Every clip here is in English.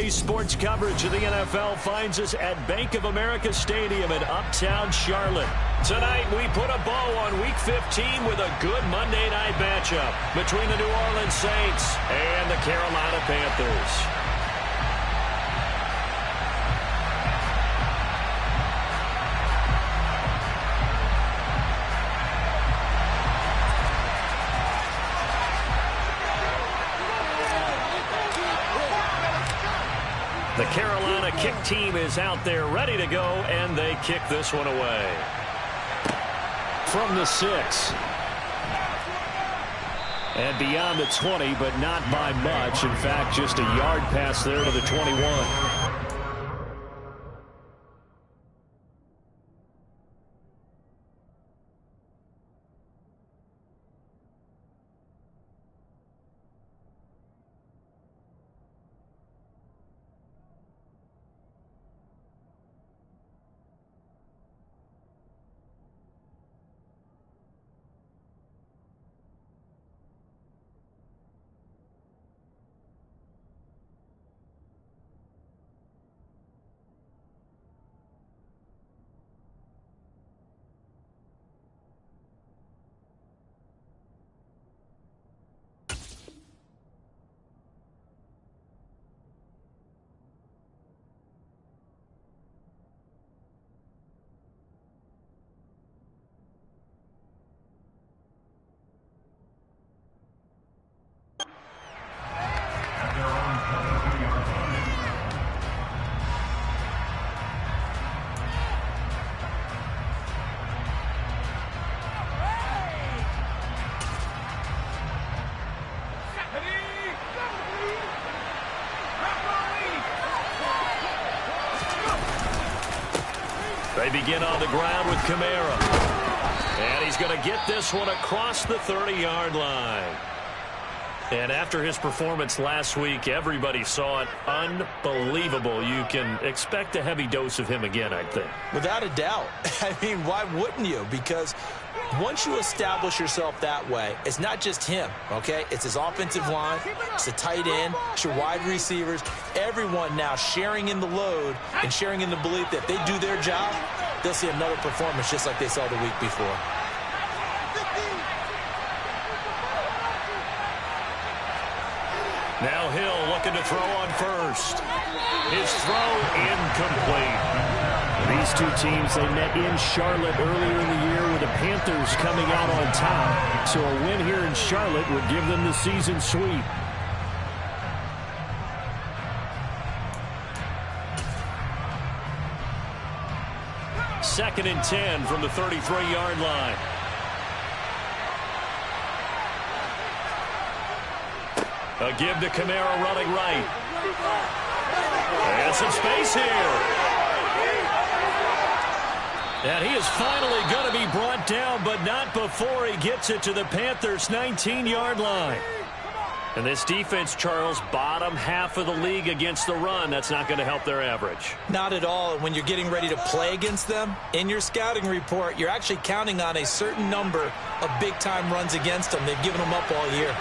Daily sports coverage of the NFL finds us at Bank of America Stadium in Uptown Charlotte. Tonight, we put a bow on Week 15 with a good Monday night matchup between the New Orleans Saints and the Carolina Panthers. The Carolina kick team is out there ready to go, and they kick this one away. From the 6. And beyond the 20, but not by much. In fact, just a yard pass there to the 21. They begin on the ground with Kamara. And he's going to get this one across the 30-yard line. And after his performance last week, everybody saw it. Unbelievable. You can expect a heavy dose of him again, I think. Without a doubt. I mean, why wouldn't you? Because once you establish yourself that way, it's not just him, okay? It's his offensive line, it's the tight end, it's your wide receivers, everyone now sharing in the load and sharing in the belief that if they do their job, they'll see another performance just like they saw the week before. Now Hill looking to throw on first. His throw incomplete. These two teams, they met in Charlotte earlier in the year with the Panthers coming out on top. So a win here in Charlotte would give them the season sweep. Second and 10 from the 33-yard line. A give to Kamara running right. And some space here. And he is finally going to be brought down, but not before he gets it to the Panthers' 19-yard line. And this defense, Charles, bottom half of the league against the run. That's not going to help their average. Not at all. When you're getting ready to play against them, in your scouting report, you're actually counting on a certain number of big-time runs against them. They've given them up all year.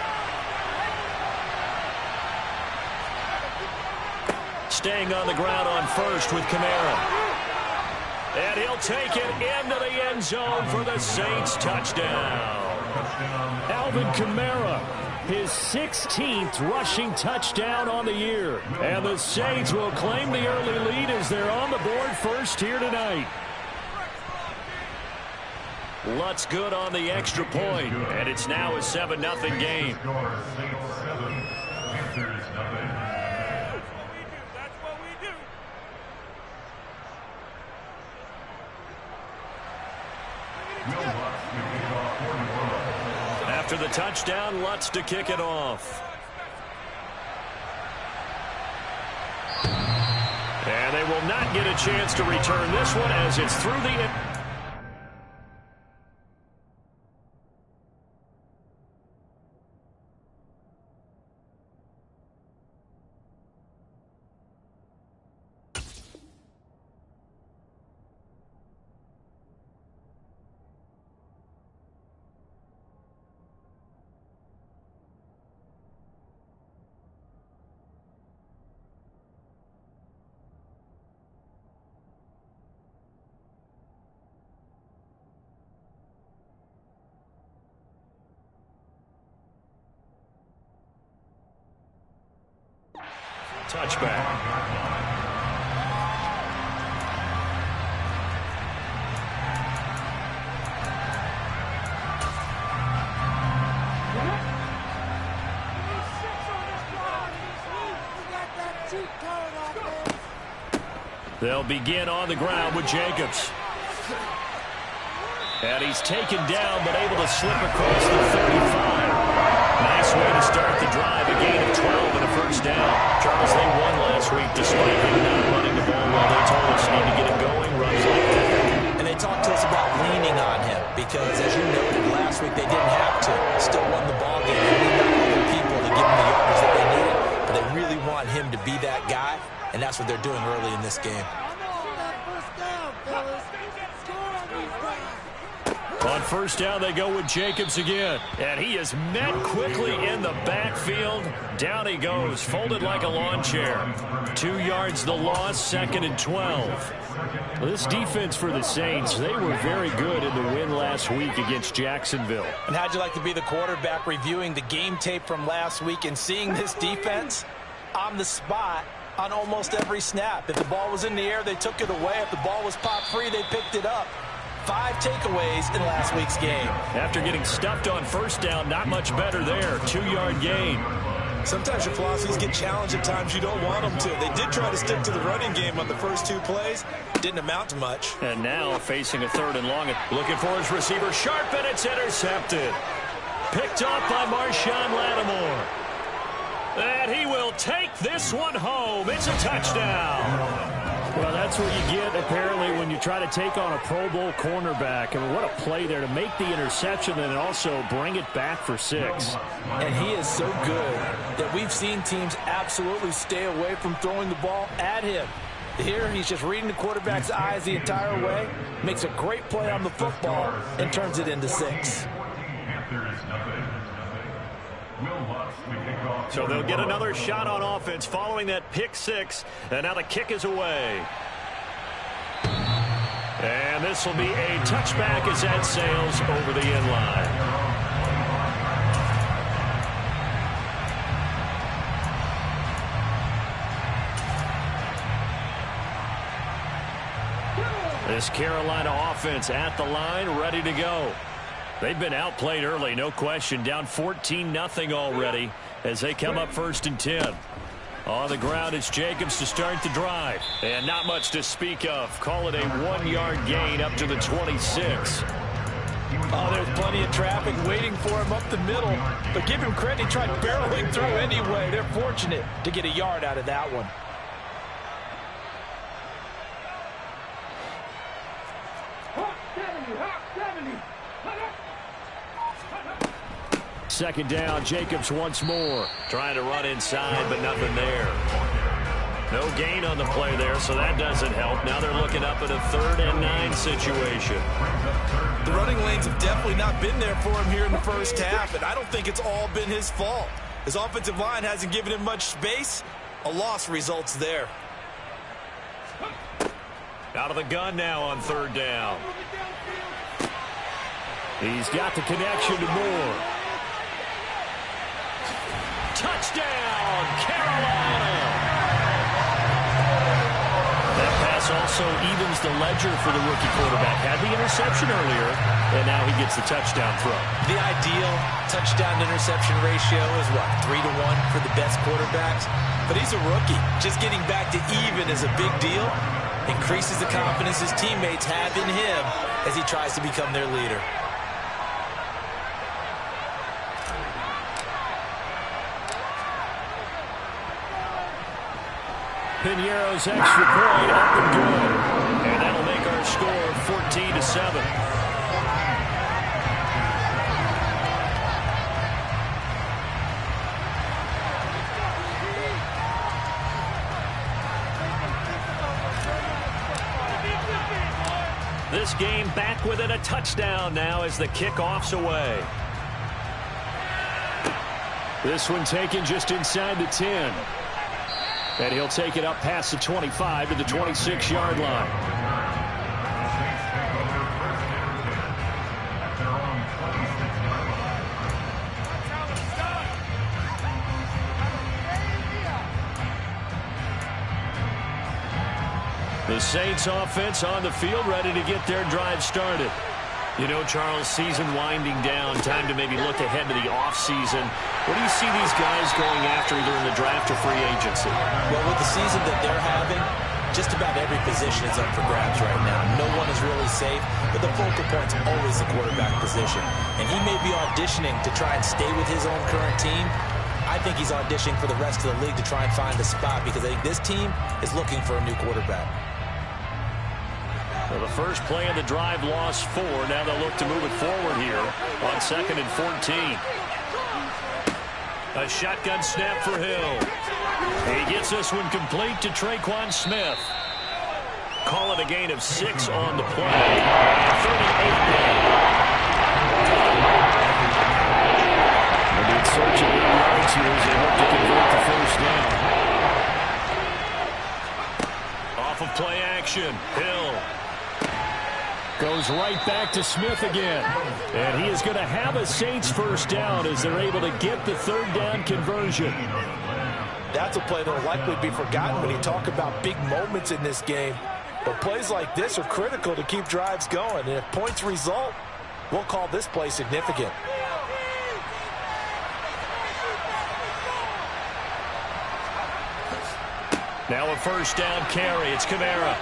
Staying on the ground on first with Kamara. And he'll take it into the end zone for the Saints touchdown. Alvin Kamara, his 16th rushing touchdown on the year. And the Saints will claim the early lead as they're on the board first here tonight. Lutz good on the extra point, and it's now a 7-0 game. After the touchdown, Lutz to kick it off. And they will not get a chance to return this one as it's through the... touchback. They'll begin on the ground with Jacobs. And he's taken down, but able to slip across the 35. Nice way to start the drive. A gain of 12 and a first down. Charles, they won last week despite him not running the ball well. They told us need to get it going, runs like that. And they talked to us about leaning on him because, as you noted, last week they didn't have to. Still won the ball game. They leaned on other people to give them the yardage that they needed. But they really want him to be that guy. And that's what they're doing early in this game. On first down, they go with Jacobs again. And he is met quickly in the backfield. Down he goes, folded like a lawn chair. 2 yards the loss, 2nd and 12. Well, this defense for the Saints, they were very good in the win last week against Jacksonville. And how'd you like to be the quarterback reviewing the game tape from last week and seeing this defense on the spot on almost every snap? If the ball was in the air, they took it away. If the ball was popped free, they picked it up. 5 takeaways in last week's game. After getting stuffed on first down, not much better there. 2-yard gain. Sometimes your philosophies get challenged at times you don't want them to. They did try to stick to the running game on the first 2 plays. Didn't amount to much. And now facing a 3rd and long. Looking for his receiver, sharp, and it's intercepted. Picked up by Marshawn Lattimore. And he will take this one home. It's a touchdown. Well, that's what you get, apparently, when you try to take on a Pro Bowl cornerback. I mean, what a play there to make the interception and also bring it back for 6. And he is so good that we've seen teams absolutely stay away from throwing the ball at him. Here, he's just reading the quarterback's eyes the entire way, makes a great play on the football, and turns it into 6. So they'll get another shot on offense following that pick 6. And now the kick is away. And this will be a touchback as that sails over the end line. This Carolina offense at the line, ready to go. They've been outplayed early, no question. Down 14-0 already as they come up 1st and 10. On the ground, it's Jacobs to start the drive. And not much to speak of. Call it a 1-yard gain up to the 26. Oh, there's plenty of traffic waiting for him up the middle. But give him credit, he tried barreling through anyway. They're fortunate to get a yard out of that one. Second down, Jacobs once more. Trying to run inside, but nothing there. No gain on the play there, so that doesn't help. Now they're looking up at a 3rd and 9 situation. The running lanes have definitely not been there for him here in the first half, and I don't think it's all been his fault. His offensive line hasn't given him much space. A loss results there. Out of the gun now on 3rd down. He's got the connection to Moore. Touchdown, Carolina! That pass also evens the ledger for the rookie quarterback. Had the interception earlier, and now he gets the touchdown throw. The ideal touchdown-interception ratio is what, 3-1 for the best quarterbacks? But he's a rookie. Just getting back to even is a big deal. Increases the confidence his teammates have in him as he tries to become their leader. Piñeiro's extra point up and good. And that'll make our score 14-7. This game back within a touchdown now as the kickoff's away. This one taken just inside the 10. And he'll take it up past the 25 to the 26-yard line. The Saints offense on the field, ready to get their drive started. You know, Charles, season winding down, time to maybe look ahead to the offseason. What do you see these guys going after either in the draft or free agency? Well, with the season that they're having, just about every position is up for grabs right now. No one is really safe, but the focal point's always the quarterback position. And he may be auditioning to try and stay with his own current team. I think he's auditioning for the rest of the league to try and find a spot because I think this team is looking for a new quarterback. Well, the first play of the drive lost 4. Now they'll look to move it forward here on 2nd and 14. A shotgun snap for Hill. He gets this one complete to Traquan Smith. Call it a gain of 6 on the play. 38 down. They'll be in search of 8 yards here as they look to convert the first down. Off of play action, Hill goes right back to Smith again. And he is going to have a Saints first down as they're able to get the 3rd down conversion. That's a play that will likely be forgotten when you talk about big moments in this game. But plays like this are critical to keep drives going. And if points result, we'll call this play significant. Now a first down carry. It's Kamara.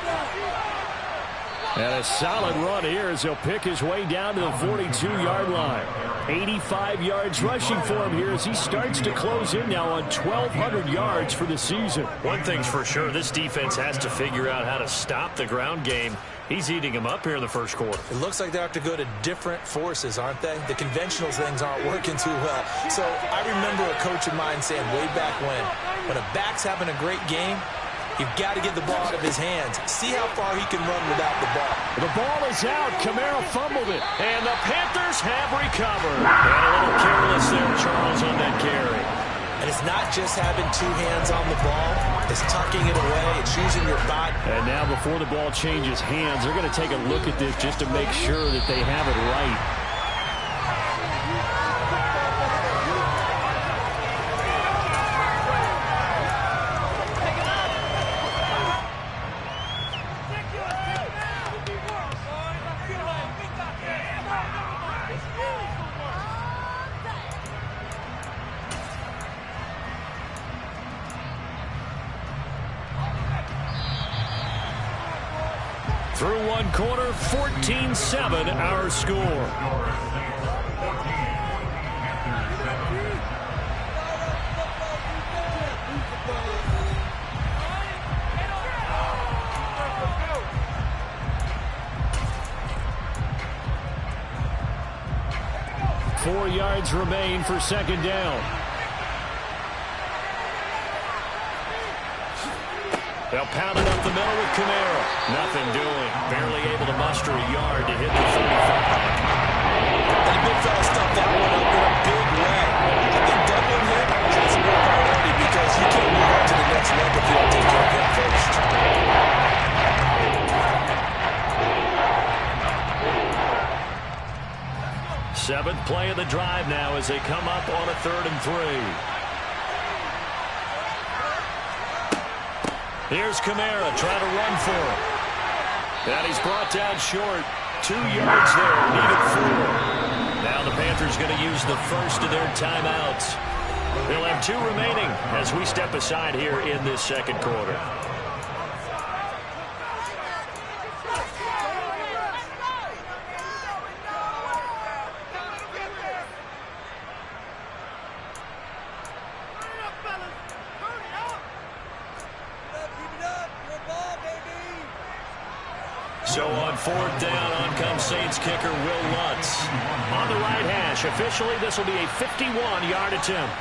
And a solid run here as he'll pick his way down to the 42-yard line. 85 yards rushing for him here as he starts to close in now on 1,200 yards for the season. One thing's for sure, this defense has to figure out how to stop the ground game. He's eating him up here in the first quarter. It looks like they have to go to different forces, aren't they? The conventional things aren't working too well. So I remember a coach of mine saying way back when a back's having a great game, you've got to get the ball out of his hands. See how far he can run without the ball. The ball is out. Kamara fumbled it. And the Panthers have recovered. And a little careless there, Charles, on that carry. And it's not just having 2 hands on the ball. It's tucking it away. It's using your body. And now before the ball changes hands, they're going to take a look at this just to make sure that they have it right. Through one quarter, 14-7 our score. Four yards remain for 2nd down. They'll pound it up the middle with Kamara. Nothing doing. Barely able to muster a yard to hit the 35. And the big fella stuffed that one up in a big way. I think doubling him has more priority because you can't move on to the next level if you don't take care of him first. Seventh play of the drive now as they come up on a 3rd and 3. Here's Kamara trying to run for it. And he's brought down short. 2 yards there, needed 4. Now the Panthers going to use the first of their timeouts. They'll have 2 remaining as we step aside here in this 2nd quarter. So on 4th down, on comes Saints kicker Will Lutz. On the right hash, officially this will be a 51-yard attempt.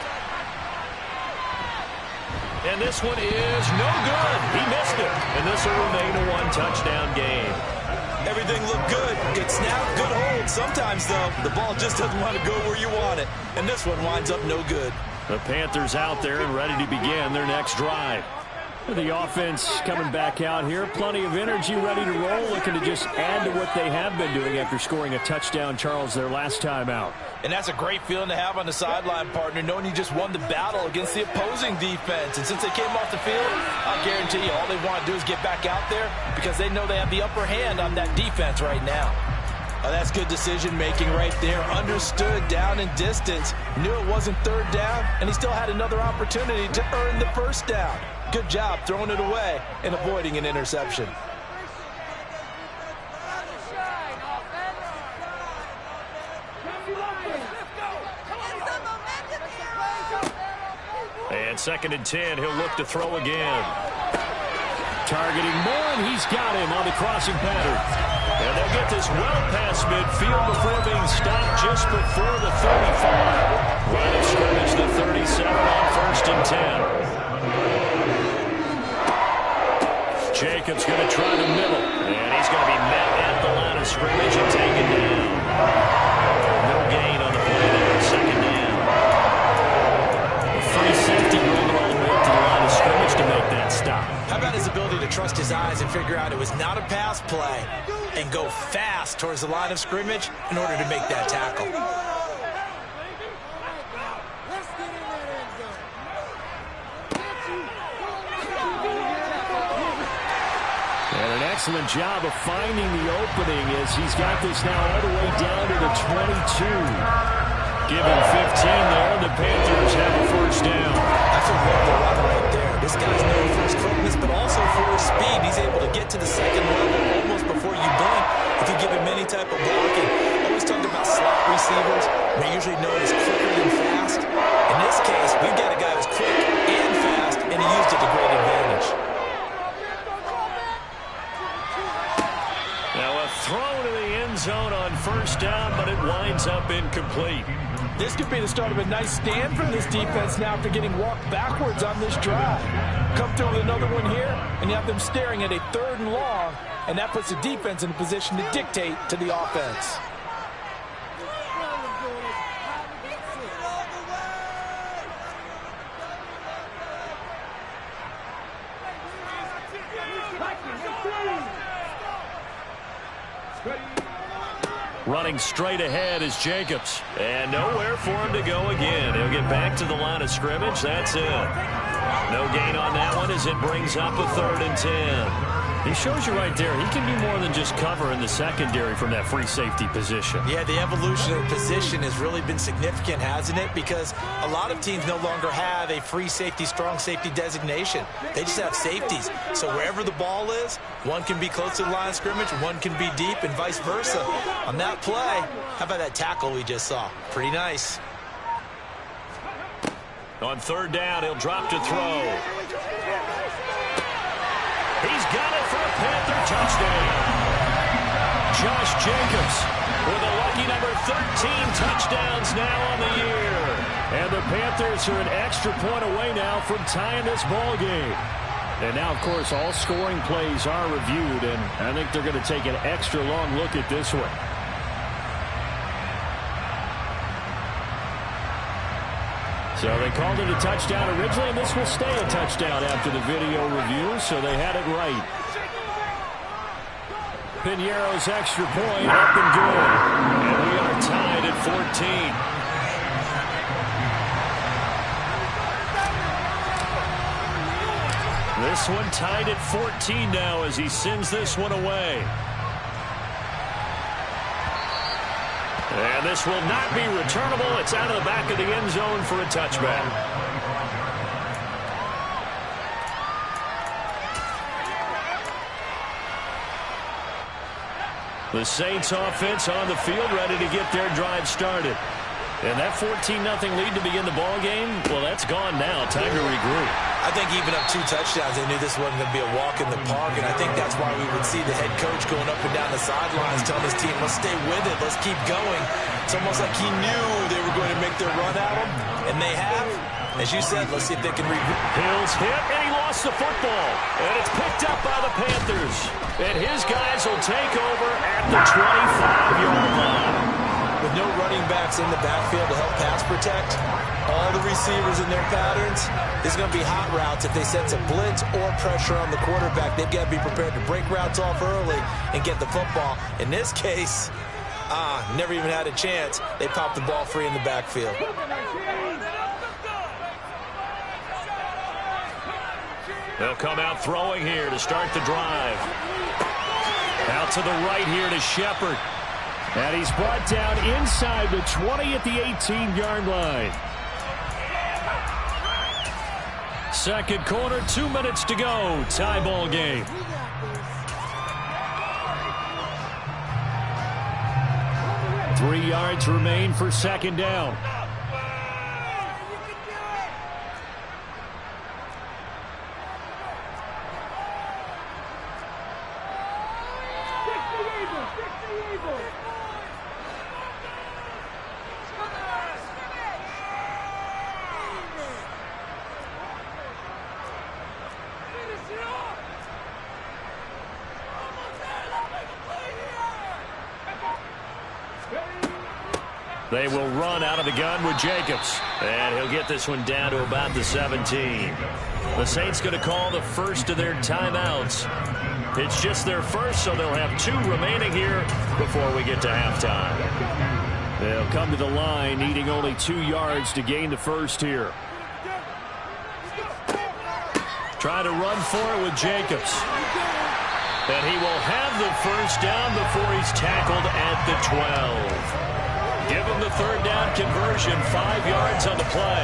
And this one is no good. He missed it. And this will remain a 1-touchdown game. Everything looked good. Good snap, good hold. Sometimes, though, the ball just doesn't want to go where you want it. And this one winds up no good. The Panthers out there and ready to begin their next drive. The offense coming back out here. Plenty of energy, ready to roll, looking to just add to what they have been doing after scoring a touchdown, Charles, their last time out. And that's a great feeling to have on the sideline, partner, knowing you just won the battle against the opposing defense. And since they came off the field, I'll guarantee you all they want to do is get back out there because they know they have the upper hand on that defense right now. Oh, that's good decision-making right there. Understood down and distance. Knew it wasn't third down, and he still had another opportunity to earn the first down. Good job throwing it away and avoiding an interception. And 2nd and 10, he'll look to throw again. Targeting Moore, and he's got him on the crossing pattern. And they'll get this well past midfield before being stopped just before the 35. Line of scrimmage, the 37 on 1st and 10. Jacobs going to try the middle, and he's going to be met at the line of scrimmage and taken down. No gain on the play there, 2nd down. A free safety rolling all the way up to the line of scrimmage to make that stop. How about his ability to trust his eyes and figure out it was not a pass play and go fast towards the line of scrimmage in order to make that tackle. And an excellent job of finding the opening as he's got this now all the way down to the 22. Given 15 there, the Panthers have a first down. That's a wonderful run right there. This guy's known for his quickness, but also for his speed. He's able to get to the second level almost before you blink if you give him any type of blocking. Always talked about slot receivers. They're usually known as quicker than fast. In this case, we've got a guy who's quick and fast, and he used it to great advantage. Now a throw to the end zone on first down, but it winds up incomplete. This could be the start of a nice stand from this defense now after getting walked backwards on this drive. Come through with another one here, and you have them staring at a 3rd and long, and that puts the defense in a position to dictate to the offense. Running straight ahead is Jacobs. And nowhere for him to go again. He'll get back to the line of scrimmage. That's it. No gain on that one as it brings up a 3rd and 10. He shows you right there, he can do more than just cover in the secondary from that free safety position. Yeah, the evolution of the position has really been significant, hasn't it? Because a lot of teams no longer have a free safety, strong safety designation. They just have safeties. So wherever the ball is, one can be close to the line of scrimmage, one can be deep, and vice versa. On that play, how about that tackle we just saw? Pretty nice. On 3rd down, he'll drop to throw. He's got it for a Panther touchdown. Josh Jacobs with a lucky number 13 touchdowns now on the year. And the Panthers are an extra point away now from tying this ball game. And now, of course, all scoring plays are reviewed, and I think they're going to take an extra long look at this one. So they called it a touchdown originally, and this will stay a touchdown after the video review, so they had it right. Piñeiro's extra point up and good. And we are tied at 14. This one tied at 14 now as he sends this one away. And this will not be returnable. It's out of the back of the end zone for a touchback. The Saints offense on the field ready to get their drive started. And that 14-0 lead to begin the ball game, well, that's gone now. Time to regroup. I think even up 2 touchdowns, they knew this wasn't going to be a walk in the park, and I think that's why we would see the head coach going up and down the sidelines telling his team, let's stay with it, let's keep going. It's almost like he knew they were going to make their run at him, and they have. As you said, let's see if they can regroup. Hill's hit, and he lost the football. And it's picked up by the Panthers. And his guys will take over at the 25-yard line. With with no running backs in the backfield to help pass protect, all the receivers in their patterns, there's going to be hot routes. If they sense a blitz or pressure on the quarterback, they've got to be prepared to break routes off early and get the football. In this case, never even had a chance. They popped the ball free in the backfield. They'll come out throwing here to start the drive. Out to the right here to Shepard. And he's brought down inside the 20 at the 18-yard line. Second quarter, 2 minutes to go. Tie ball game. Three yards remain for second down. They will run out of the gun with Jacobs. And he'll get this one down to about the 17. The Saints going to call the first of their timeouts. It's just their first, so they'll have 2 remaining here before we get to halftime. They'll come to the line, needing only 2 yards to gain the first here. Try to run for it with Jacobs. And he will have the first down before he's tackled at the 12. Give him the third down conversion, 5 yards on the play.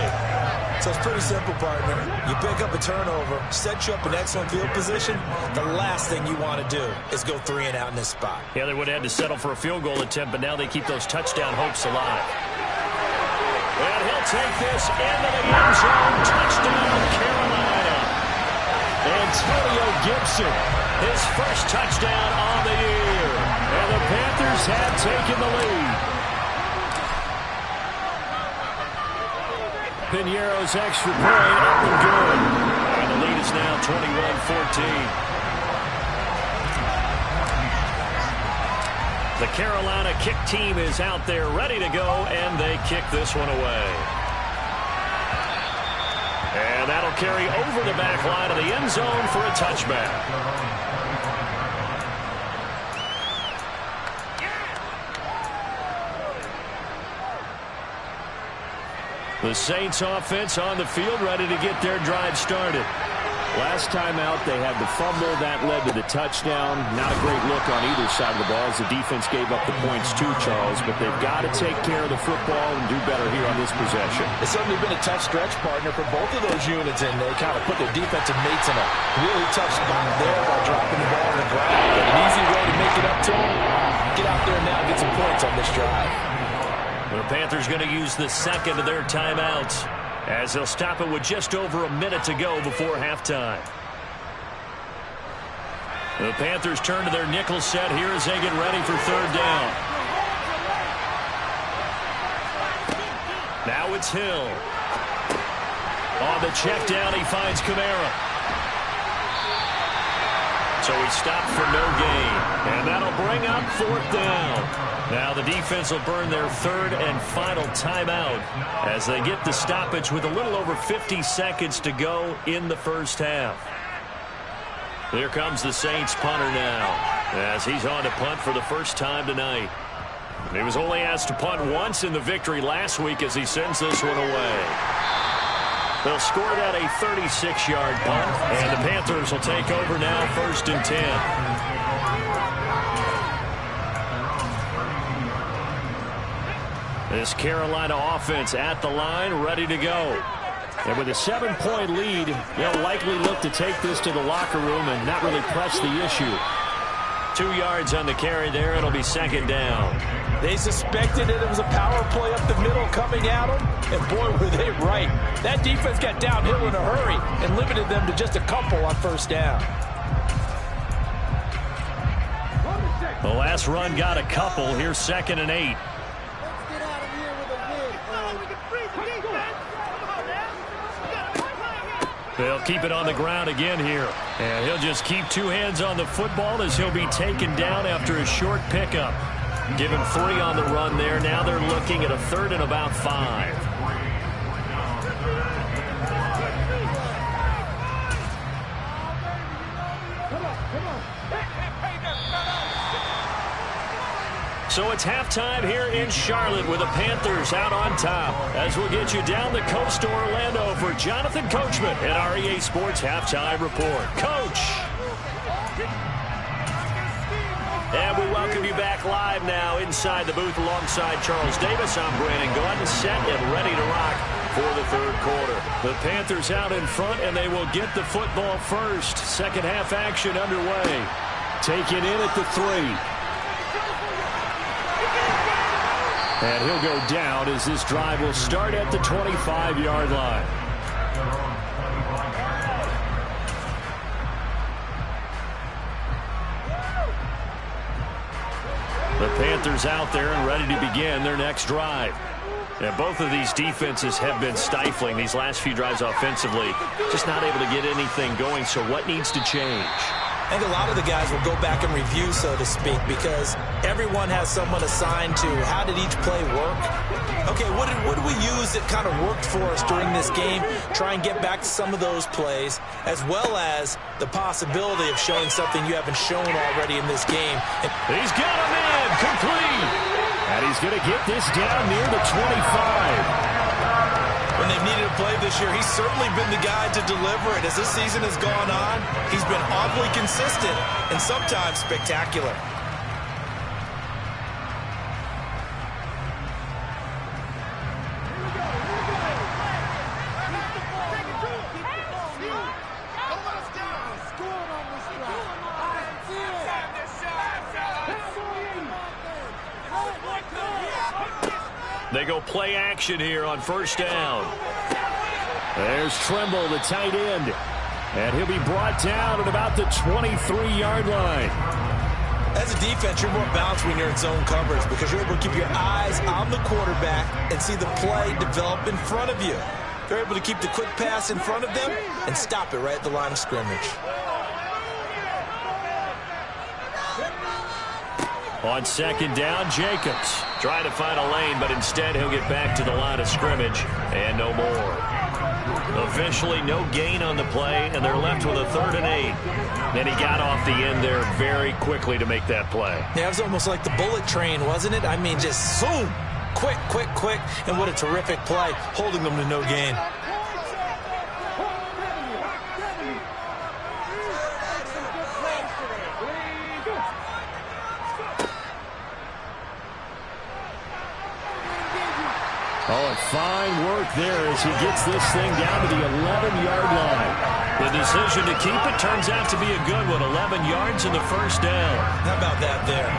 So it's pretty simple, partner. You pick up a turnover, set you up in excellent field position. The last thing you want to do is go 3 and out in this spot. Yeah, they would have had to settle for a field goal attempt, but now they keep those touchdown hopes alive. And he'll take this into the end zone. Touchdown, Carolina. Antonio Gibson, his first touchdown on the year. And the Panthers have taken the lead. Piñeiro's extra point up and good. And the lead is now 21-14. The Carolina kick team is out there ready to go, and they kick this one away. And that'll carry over the back line of the end zone for a touchback. The Saints offense on the field ready to get their drive started. Last time out, they had the fumble. That led to the touchdown. Not a great look on either side of the ball as the defense gave up the points too, Charles. But they've got to take care of the football and do better here on this possession. It's certainly been a tough stretch, partner, for both of those units, and they kind of put their defensive mates in a really tough spot there by dropping the ball on the ground. But an easy way to make it up to them. Get out there now and get some points on this drive. The Panthers going to use the second of their timeouts as they'll stop it with just over a minute to go before halftime. The Panthers turn to their nickel set here as they get ready for third down. Now it's Hill. On the check down, he finds Kamara. So he stopped for no gain. And that'll bring up fourth down. Now the defense will burn their third and final timeout as they get the stoppage with a little over 50 seconds to go in the first half. Here comes the Saints punter now as he's on to punt for the first time tonight. He was only asked to punt once in the victory last week as he sends this one away. They'll score that a 36-yard punt, and the Panthers will take over now, 1st and 10. This Carolina offense at the line, ready to go. And with a 7-point lead, they'll likely look to take this to the locker room and not really press the issue. 2 yards on the carry there. It'll be second down. They suspected it was a power play up the middle coming at them, and boy, were they right. That defense got downhill in a hurry and limited them to just a couple on first down. The last run got a couple. Here's 2nd and 8. They'll keep it on the ground again here. And he'll just keep 2 hands on the football as he'll be taken down after a short pickup. Give him 3 on the run there. Now they're looking at a 3rd and about 5. So it's halftime here in Charlotte with the Panthers out on top. As we'll get you down the coast to Orlando for Jonathan Coachman at our EA Sports Halftime Report. Coach! And we welcome you back live now inside the booth alongside Charles Davis. I'm Brandon Gunn, set and ready to rock for the 3rd quarter. The Panthers out in front, and they will get the football first. Second half action underway. Taken in at the 3. And he'll go down as this drive will start at the 25-yard line. The Panthers out there and ready to begin their next drive. And both of these defenses have been stifling these last few drives offensively. Just not able to get anything going, so what needs to change? I think a lot of the guys will go back and review, so to speak, because everyone has someone assigned to how did each play work. Okay, what did we use that kind of worked for us during this game? Try and get back to some of those plays, as well as the possibility of showing something you haven't shown already in this game. And he's got him in, complete. And he's going to get this down near the 25. When they've needed a play this year, he's certainly been the guy to deliver it. As this season has gone on, he's been awfully consistent and sometimes spectacular. They go play action here on 1st down. There's Trimble, the tight end. And he'll be brought down at about the 23-yard line. As a defense, you're more balanced when you're in zone coverage because you're able to keep your eyes on the quarterback and see the play develop in front of you. They're able to keep the quick pass in front of them and stop it right at the line of scrimmage. On 2nd down, Jacobs trying to find a lane, but instead he'll get back to the line of scrimmage and no more. Officially no gain on the play, and they're left with a 3rd and 8. Then he got off the end there very quickly to make that play. Yeah, it was almost like the bullet train, wasn't it? I mean, just zoom, quick, quick, quick, and what a terrific play, holding them to no gain. Oh, and fine work there as he gets this thing down to the 11-yard line. The decision to keep it turns out to be a good one. 11 yards in the 1st down. How about that there?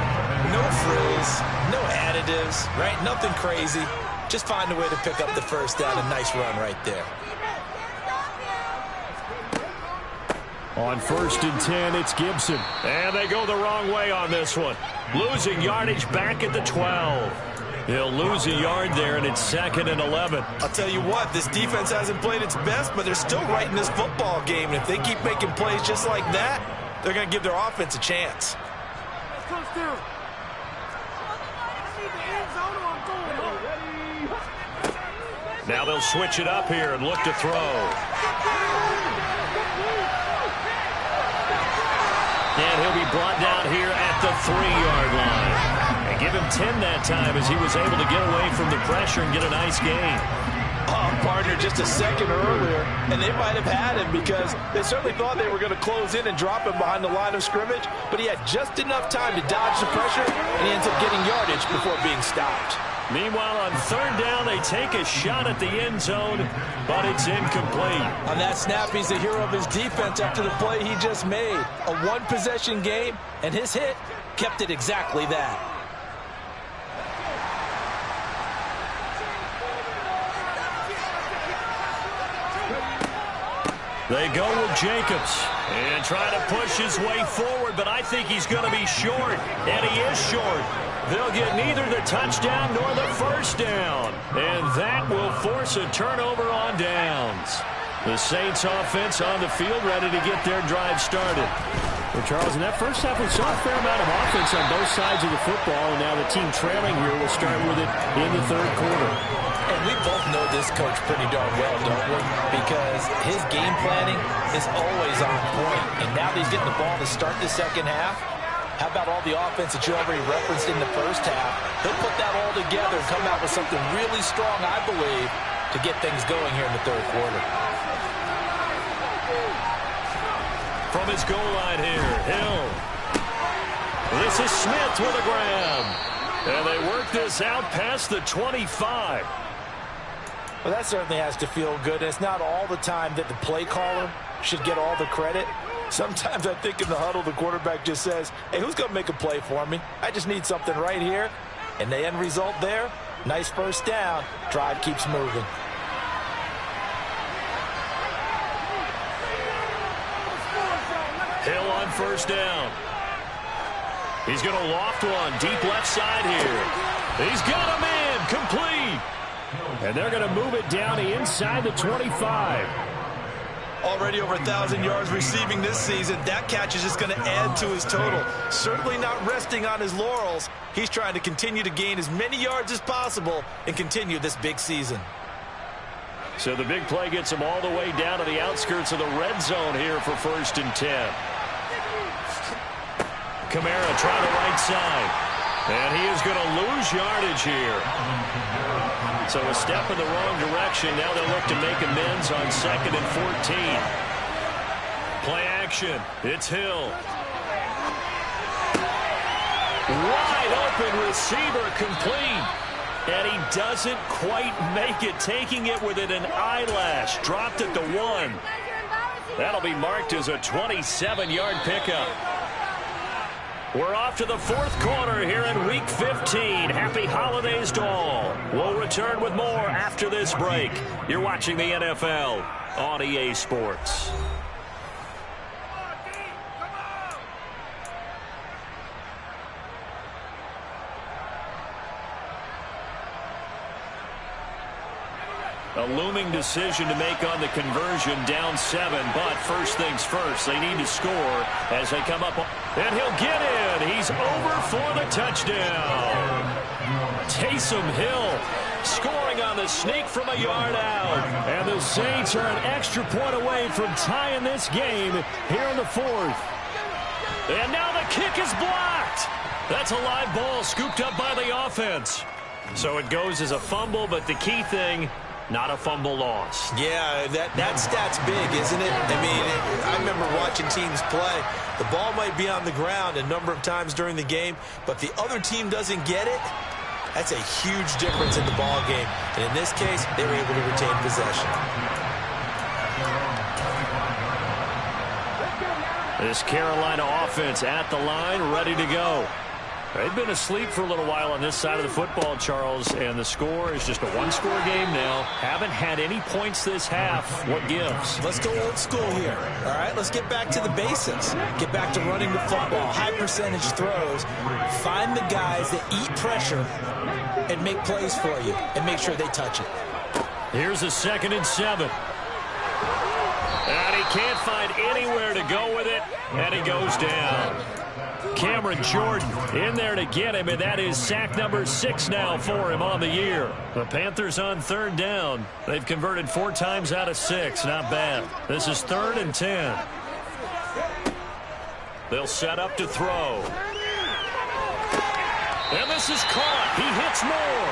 No frills, no additives, right? Nothing crazy. Just find a way to pick up the 1st down. A nice run right there. On 1st and 10, it's Gibson. And they go the wrong way on this one. Losing yardage back at the 12. He'll lose a yard there, and it's 2nd and 11. I'll tell you what, this defense hasn't played its best, but they're still right in this football game. And if they keep making plays just like that, they're going to give their offense a chance. Now they'll switch it up here and look to throw. And he'll be brought down here at the 3-yard line. And give him 10 that time as he was able to get away from the pressure and get a nice gain. Oh, partner, just a second earlier, and they might have had him because they certainly thought they were going to close in and drop him behind the line of scrimmage, but he had just enough time to dodge the pressure, and he ends up getting yardage before being stopped. Meanwhile, on 3rd down, they take a shot at the end zone, but it's incomplete. On that snap, he's the hero of his defense after the play he just made. A one-possession game, and his hit kept it exactly that. They go with Jacobs and try to push his way forward, but I think he's going to be short, and he is short. They'll get neither the touchdown nor the 1st down, and that will force a turnover on downs. The Saints offense on the field ready to get their drive started. Well, Charles, in that first half, we saw a fair amount of offense on both sides of the football, and now the team trailing here will start with it in the third quarter. And we both know this coach pretty darn well, don't we? Because his game planning is always on point. And now that he's getting the ball to start the second half, how about all the offense that you already referenced in the first half? He'll put that all together and come out with something really strong, I believe, to get things going here in the third quarter. From his goal line here, Hill. This is Smith with a grab. And they work this out past the 25. Well, that certainly has to feel good. It's not all the time that the play caller should get all the credit. Sometimes I think in the huddle, the quarterback just says, hey, who's going to make a play for me? I just need something right here. And the end result there, nice first down. Drive keeps moving. Hill on first down. He's going to loft one deep left side here. He's got a man complete. And they're going to move it down to inside the 25. Already over 1,000 yards receiving this season. That catch is just going to add to his total. Certainly not resting on his laurels. He's trying to continue to gain as many yards as possible and continue this big season. So the big play gets him all the way down to the outskirts of the red zone here for 1st and 10. Kamara trying the right side. And he is going to lose yardage here. So a step in the wrong direction. Now they'll look to make amends on 2nd and 14. Play action. It's Hill. Wide open receiver complete. And he doesn't quite make it, taking it within an eyelash. Dropped at the 1. That'll be marked as a 27-yard pickup. We're off to the 4th quarter here in Week 15. Happy holidays to all. We'll return with more after this break. You're watching the NFL on EA Sports. A looming decision to make on the conversion, down 7, but first things first, they need to score as they come up. And he'll get in. He's over for the touchdown. Taysom Hill scoring on the sneak from a yard out. And the Saints are an extra point away from tying this game here in the 4th. And now the kick is blocked. That's a live ball scooped up by the offense. So it goes as a fumble, but the key thing, not a fumble loss. Yeah, that stat's big, isn't it? I mean, I remember watching teams play. The ball might be on the ground a number of times during the game, but the other team doesn't get it. That's a huge difference in the ball game. And in this case, they were able to retain possession. This Carolina offense at the line, ready to go. They've been asleep for a little while on this side of the football, Charles, and the score is just a one-score game now. Haven't had any points this half. What gives? Let's go old school here, all right? Let's get back to the basics. Get back to running the football, high-percentage throws. Find the guys that eat pressure and make plays for you and make sure they touch it. Here's a 2nd and 7. And he can't find anywhere to go with it, and he goes down. Cameron Jordan in there to get him, and that is sack number 6 now for him on the year. The Panthers on 3rd down. They've converted 4 times out of 6. Not bad. This is 3rd and 10. They'll set up to throw. And this is caught. He hits more.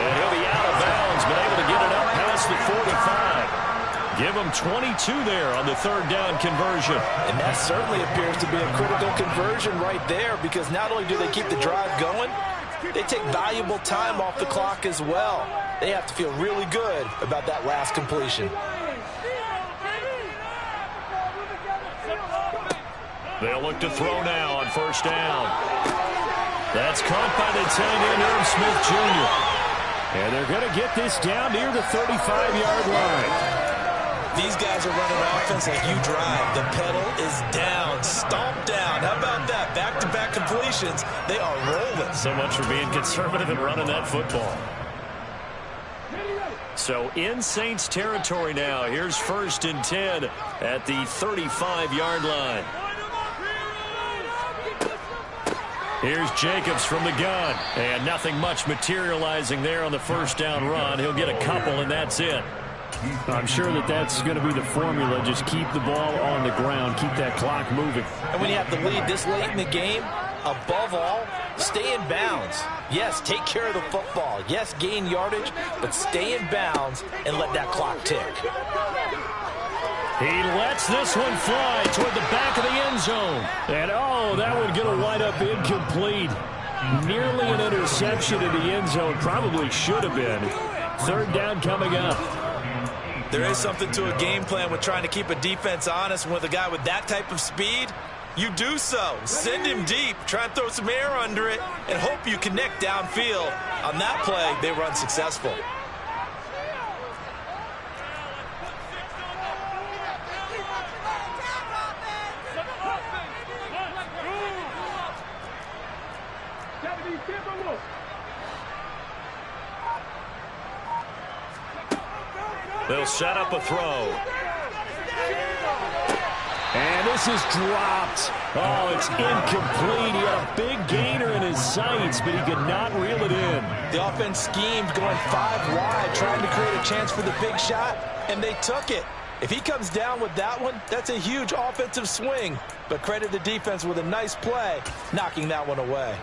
And he'll be out of bounds, but able to get it up past the 45. Give them 22 there on the 3rd down conversion. And that certainly appears to be a critical conversion right there, because not only do they keep the drive going, they take valuable time off the clock as well. They have to feel really good about that last completion. They'll look to throw now on 1st down. That's caught by the tight end, Irv Smith Jr. And they're going to get this down near the 35-yard line. These guys are running offense like you drive. The pedal is down, stomped down. How about that? Back-to-back completions. They are rolling. So much for being conservative and running that football. So in Saints territory now. Here's 1st and 10 at the 35-yard line. Here's Jacobs from the gun. And nothing much materializing there on the first down run. He'll get a couple, and that's it. I'm sure that's going to be the formula. Just keep the ball on the ground. Keep that clock moving. And when you have the lead this late in the game, above all, stay in bounds. Yes, take care of the football. Yes, gain yardage, but stay in bounds and let that clock tick. He lets this one fly toward the back of the end zone. And, oh, that would get a wind-up incomplete. Nearly an interception in the end zone. Probably should have been. Third down coming up. There is something to a game plan with trying to keep a defense honest. With a guy with that type of speed, you do so. Send him deep, try and throw some air under it, and hope you connect downfield. On that play, they were unsuccessful. They'll set up a throw. And this is dropped. Oh, it's incomplete. He had a big gainer in his sights, but he could not reel it in. The offense schemed going 5 wide, trying to create a chance for the big shot, and they took it. If he comes down with that one, that's a huge offensive swing. But credit the defense with a nice play, knocking that one away.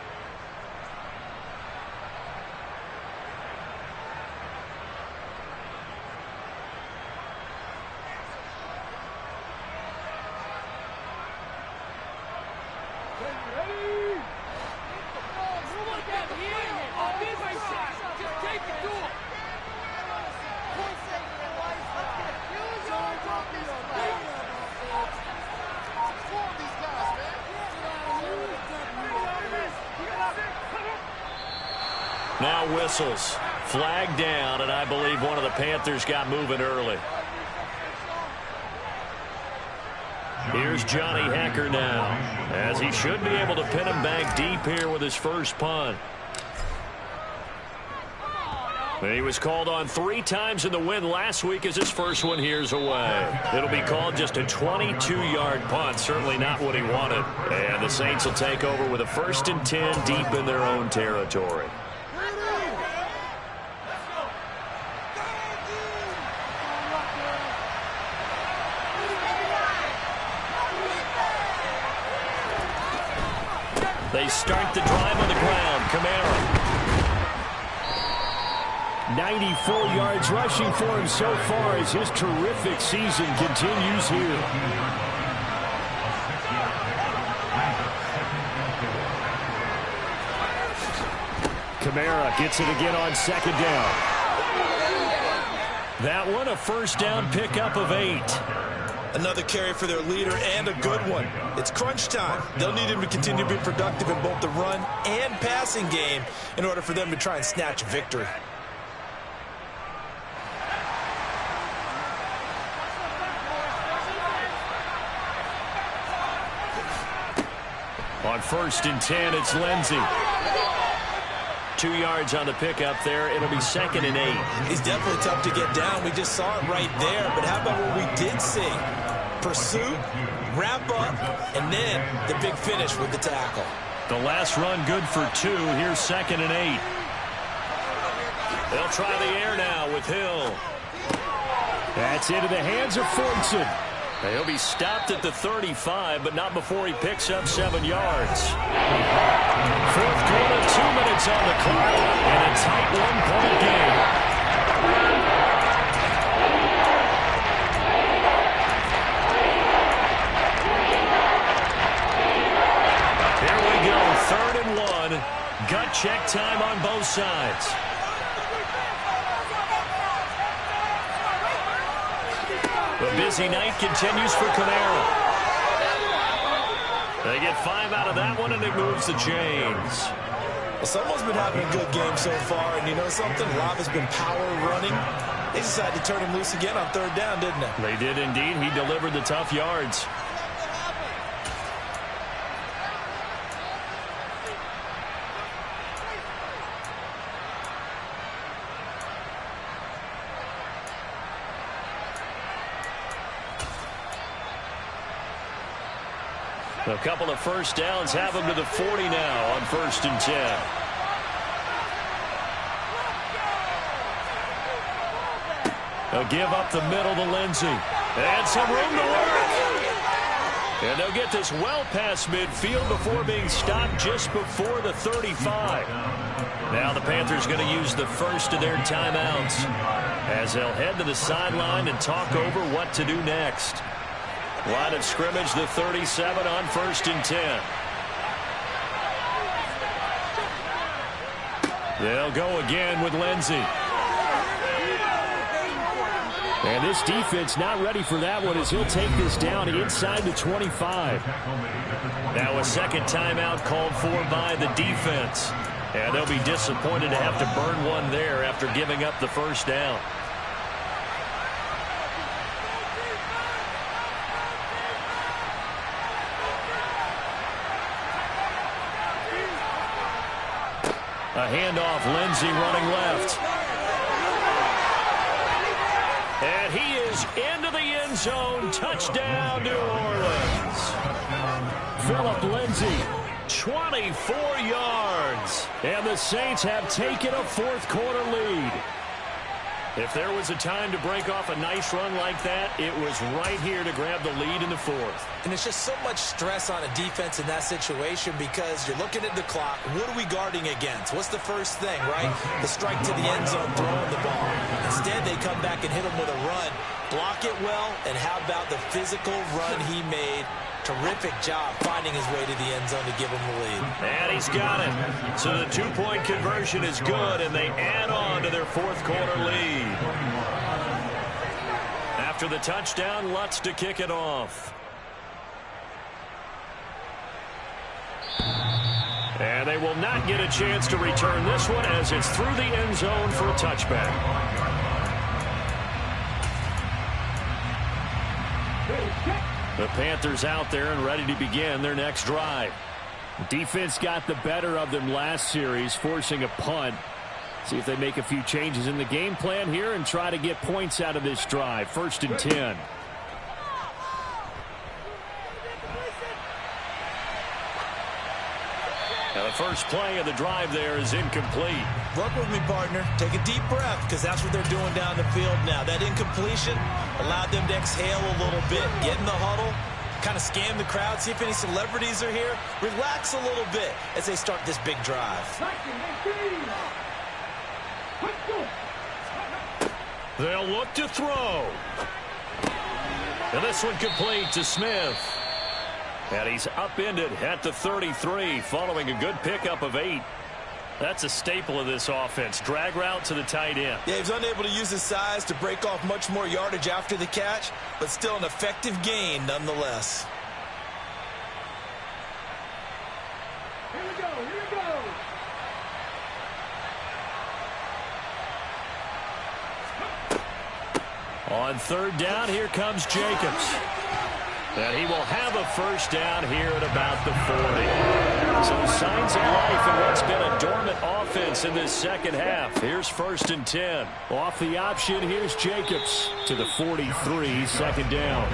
Now whistles. Flag down, and I believe one of the Panthers got moving early. Here's Johnny Hecker now, as he should be able to pin him back deep here with his first punt. He was called on 3 times in the win last week as his first one here's away. It'll be called just a 22-yard punt, certainly not what he wanted. And the Saints will take over with a 1st and 10 deep in their own territory. They start the drive on the ground. Kamara. 94 yards rushing for him so far as his terrific season continues here. Kamara gets it again on 2nd down. That one a first down pickup of 8. Another carry for their leader and a good one. It's crunch time. They'll need him to continue to be productive in both the run and passing game in order for them to try and snatch a victory. On 1st and 10, it's Lindsey. 2 yards on the pickup there. It'll be 2nd and 8. He's definitely tough to get down. We just saw it right there. But how about what we did see? Pursuit, wrap up, and then the big finish with the tackle. The last run good for 2. Here's 2nd and 8. They'll try the air now with Hill. That's into the hands of Fortson. He'll be stopped at the 35, but not before he picks up 7 yards. 4th quarter, 2 minutes on the clock, and a tight 1-point game. Here we go, 3rd and 1. Gut check time on both sides. The busy night continues for Kamara. They get 5 out of that one, and it moves the chains. Well, someone's been having a good game so far, and you know something? Rob has been power running. They decided to turn him loose again on 3rd down, didn't they? They did indeed. He delivered the tough yards. A couple of first downs have them to the 40 now on 1st and 10. They'll give up the middle to Lindsey. And some room to work. And they'll get this well past midfield before being stopped just before the 35. Now the Panthers going to use the first of their timeouts as they'll head to the sideline and talk over what to do next. Line of scrimmage, the 37 on 1st and 10. They'll go again with Lindsey. And this defense not ready for that one as he'll take this down inside the 25. Now a second timeout called for by the defense. And they'll be disappointed to have to burn one there after giving up the first down. A handoff, Lindsey running left. And he is into the end zone. Touchdown, New Orleans. Phillip Lindsey, 24 yards. And the Saints have taken a fourth-quarter lead. If there was a time to break off a nice run like that, it was right here to grab the lead in the fourth. And it's just so much stress on a defense in that situation because you're looking at the clock. What are we guarding against? What's the first thing, right? The strike to the end zone, throwing the ball. Instead, they come back and hit him with a run. Block it well, and how about the physical run he made? Terrific job finding his way to the end zone to give him the lead. And he's got it. So the two-point conversion is good, and they add on to their fourth-quarter lead. After the touchdown, Lutz to kick it off. And they will not get a chance to return this one as it's through the end zone for a touchback. The Panthers out there and ready to begin their next drive. Defense got the better of them last series, forcing a punt. See if they make a few changes in the game plan here and try to get points out of this drive. 1st and 10. Now the first play of the drive there is incomplete. Work with me, partner. Take a deep breath because that's what they're doing down the field now. That incompletion allowed them to exhale a little bit. Get in the huddle, kind of scan the crowd, see if any celebrities are here. Relax a little bit as they start this big drive. They'll look to throw. And this one complete to Smith. And he's upended at the 33 following a good pickup of 8. That's a staple of this offense. Drag route to the tight end. Yeah, he was unable to use his size to break off much more yardage after the catch, but still an effective gain nonetheless. Here we go, here we go. On 3rd down, here comes Jacobs. And he will have a first down here at about the 40. So signs of life in what's been a dormant offense in this second half. Here's 1st and 10. Off the option, here's Jacobs to the 43, 2nd down.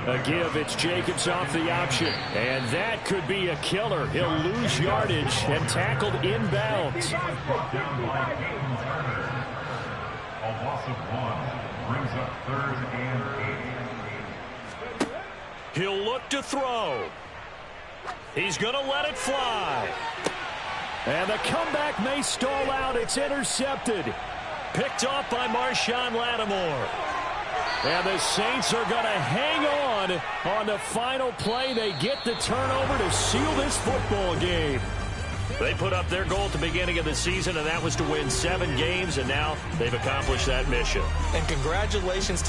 A give, it's Jacobs off the option. And that could be a killer. He'll lose yardage and tackled inbounds. A loss of 1 brings up 3rd and 8. He'll look to throw. He's going to let it fly. And the comeback may stall out. It's intercepted. Picked off by Marshawn Lattimore. And the Saints are going to hang on the final play. They get the turnover to seal this football game. They put up their goal at the beginning of the season, and that was to win 7 games, and now they've accomplished that mission. And congratulations to